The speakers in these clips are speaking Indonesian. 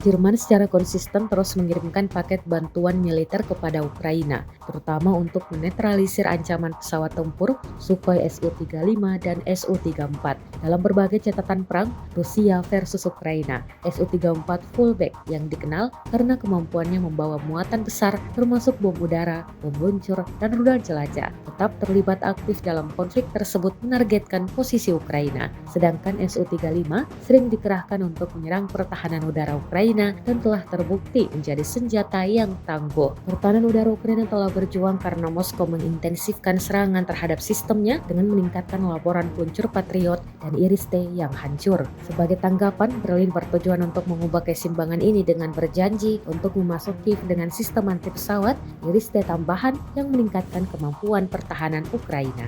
Jerman secara konsisten terus mengirimkan paket bantuan militer kepada Ukraina, terutama untuk menetralisir ancaman pesawat tempur Sukhoi Su-35 dan Su-34. Dalam berbagai catatan perang Rusia versus Ukraina, Su-34 fullback yang dikenal karena kemampuannya membawa muatan besar termasuk bom udara, bom luncur, dan rudal jelajah, tetap terlibat aktif dalam konflik tersebut menargetkan posisi Ukraina. Sedangkan Su-35 sering dikerahkan untuk menyerang pertahanan udara Ukraina dan telah terbukti menjadi senjata yang tangguh. Pertahanan udara Ukraina telah berjuang karena Moskow mengintensifkan serangan terhadap sistemnya dengan meningkatkan laporan peluncur Patriot dan Iris-T yang hancur. Sebagai tanggapan, Berlin bertujuan untuk mengubah keseimbangan ini dengan berjanji untuk memasuki dengan sistem anti pesawat Iris-T tambahan yang meningkatkan kemampuan pertahanan Ukraina.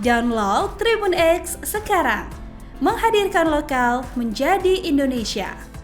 Download Tribun X sekarang, menghadirkan lokal menjadi Indonesia.